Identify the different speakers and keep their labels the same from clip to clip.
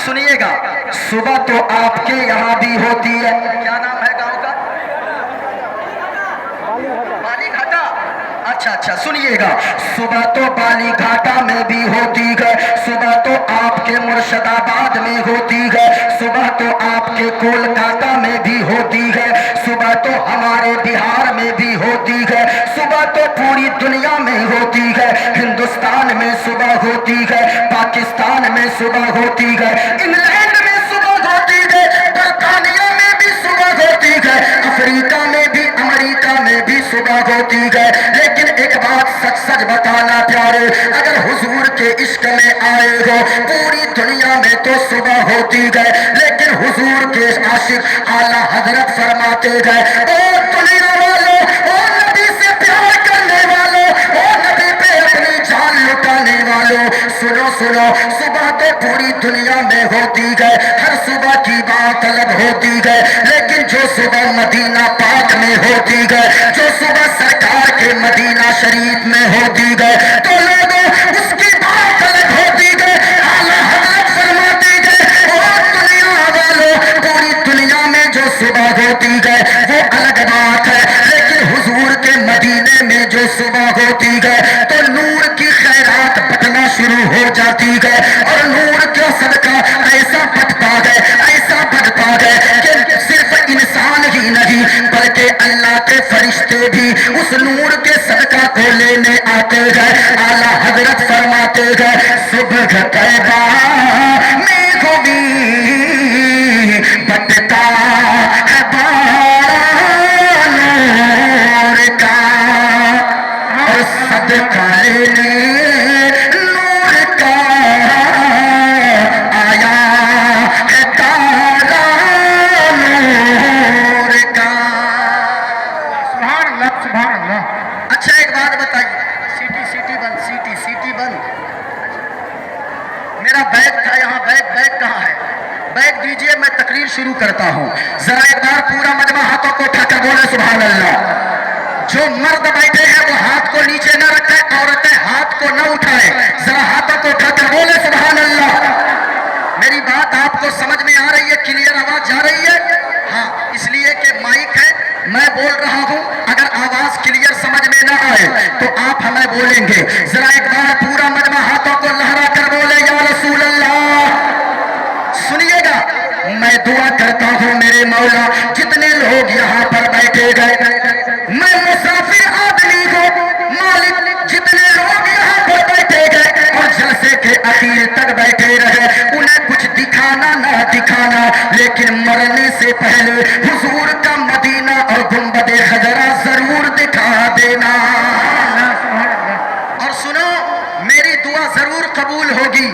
Speaker 1: سنیے گا، صبح تو آپ کے یہاں بھی ہوتی ہے، کیا نام ہے گاؤں کا؟ بالی گھاٹا۔ اچھا سنیے گا، صبح تو بالی گھاٹا میں بھی ہوتی ہے، صبح تو آپ کے مرشد آباد میں ہوتی ہے، صبح تو آپ کے کولکاتہ میں بھی ہوتی ہے، صبح تو ہمارے بہار میں بھی ہوتی ہے، صبح تو پوری دنیا میں ہوتی ہے، ہندوستان میں صبح ہوتی ہے، پاکستان میں صبح ہوتی ہے، انگلینڈ میں صبح ہوتی ہے، برطانیہ میں بھی صبح ہوتی ہے، افریقہ میں بھی، امریکہ میں بھی صبح ہوتی ہے۔ لیکن ایک بات سچ سچ بتانا پیارے، اگر حضور کے عشق میں آئے ہو، پوری دنیا میں تو صبح ہوتی ہے، لیکن حضور کے عاشق اعلیٰ حضرت فرماتے ہیں، او دنیا والوں، او نبی سے پیار کرنے والوں، او نبی پہ اپنی جان لٹانے والوں، سنو سنو، صبح تو پوری دنیا میں ہوتی ہے، ہر صبح کی بات الگ ہوتی ہے، لیکن جو صبح مدینہ پاک میں ہوتی ہے، جو صبح سرکار کے مدینہ شریف میں ہوتی ہے، تو لوگوں اس کی بات الگ ہوتی ہے۔ اعلیٰ حضرت فرماتے ہیں، اور دنیا والوں، پوری دنیا میں جو صبح ہوتی ہے وہ الگ بات ہے، لیکن حضور کے مدینے میں جو صبح ہوتی ہے تو نور کی خیرات بٹنا شروع ہو جاتی ہے، اور نور کا صدقہ ایسا بٹتا ہے، ایسا بٹتا ہے کہ صرف انسان ہی نہیں بلکہ اللہ کے فرشتے بھی اس نور کے صدقہ کو لینے آتے ہیں۔ اعلیٰ حضرت فرماتے ہیں، صبح طیبہ میں بھی بٹتا ہے بارہ نور کا، اور صدقہ لینے نور کا آیا ہے تارا نور کا۔
Speaker 2: سبحان اللہ سبحان اللہ۔
Speaker 1: اچھا ایک بات بتائیے، سیٹی بند، سیٹی بند، میرا بیگ تھا یہاں، بیگ کہاں ہے؟ بیگ دیجئے، میں تقریر شروع کرتا ہوں۔ ذرا ایک بار پورا مجمع ہاتھوں کو اٹھا کر بولے سبحان اللہ۔ جو مرد بیٹھے ہیں وہ ہاتھ کو نیچے نہ رکھیں، عورتیں ہاتھ کو نہ اٹھائیں، ذرا ہاتھوں کو اٹھا کر بولے سبحان اللہ۔ میری بات آپ کو سمجھ میں آ رہی ہے؟ کلیئر آواز جا رہی ہے؟ ہاں، اس لیے کہ مائک ہے، میں بول رہا ہوں، اگر آواز کلیئر سمجھ میں نہ آئے تو آپ ہمیں بولیں گے۔ ذرا ایک بار پورا مجمع ہاتھوں کو لہرا کر بولے یا رسول اللہ۔ سنیے گا، میں دعا کرتا ہوں میرے مولا، جتنے لوگ یہاں پر بیٹھے گئے، میں مسافر آدمی ہوں مالک، جتنے لوگ یہاں پر بیٹھے گئے اور جلسے کے اخیر تک بیٹھے رہے، انہیں کچھ دکھانا نہ دکھانا، لیکن مرنے سے پہلے حضور کا مدینہ اور گنبد خضرا ضرور دکھا دینا۔ اور سنو، میری دعا ضرور قبول ہوگی،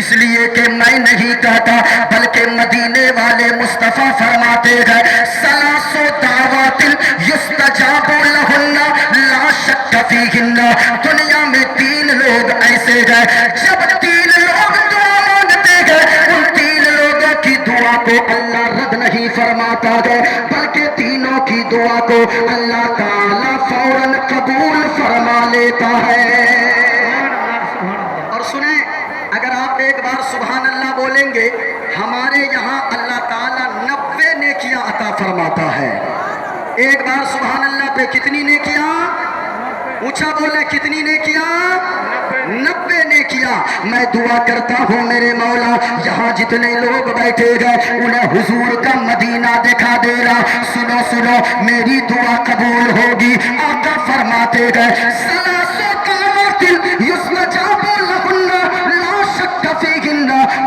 Speaker 1: اس لیے کہ میں نہیں کہتا بلکہ مدینے والے مصطفیٰ فرماتے ہیں، ثلاث دعوات یستجاب لہن لا شک فیہن۔ دنیا میں تین لوگ ایسے ہیں، جب تین لوگ دعا مانگتے ہیں، ان تین لوگوں کی دعا کو اللہ رد نہیں فرماتا ہے، بلکہ تینوں کی دعا کو اللہ تعالیٰ فوراً قبول فرما لیتا ہے۔ اور سنیں، اگر آپ ایک بار سبحان اللہ بولیں گے، ہمارے یہاں اللہ تعالیٰ 90 نیکیاں عطا فرماتا ہے۔ ایک بار سبحان اللہ پہ کتنی نیکیاں؟ اونچا بولیں، کتنی نیکیاں؟ 90 نیکیاں۔ میں دعا کرتا ہوں میرے مولا، یہاں جتنے لوگ بیٹھے گئے انہیں حضور کا مدینہ دکھا دے رہا۔ سنو سنو، میری دعا قبول ہوگی۔ آقا فرماتے گئے،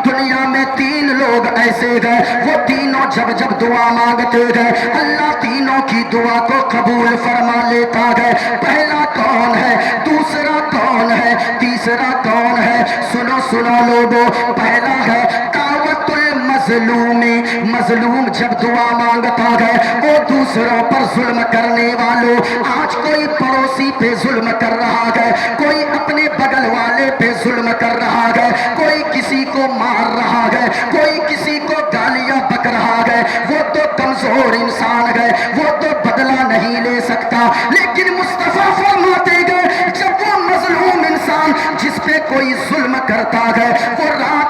Speaker 1: دنیا میں تین لوگ ایسے گئے، وہ تینوں جب دعا مانگتے گئے اللہ تینوں کی دعا کو قبول فرما لیتا ہے۔ پہلا کون ہے، دوسرا کون ہے، تیسرا کون ہے؟ سنو سنو لوگوں، پہلا ہے دعوت المظلومی، مظلوم جب دعا مانگتا ہے، وہ دوسروں پر ظلم کرنے والوں، آج کوئی پڑوسی پہ ظلم کر رہا ہے، کوئی اپنے بغل والے پہ ظلم کر رہا ہے، کوئی کسی کو مار رہا ہے، کوئی کسی کو گالیاں بک رہا ہے، وہ تو کمزور انسان ہے، وہ تو بدلہ نہیں لے سکتا، لیکن مصطفیٰ فرماتے گئے جب وہ مظلوم انسان جس پہ کوئی ظلم کرتا ہے، وہ رات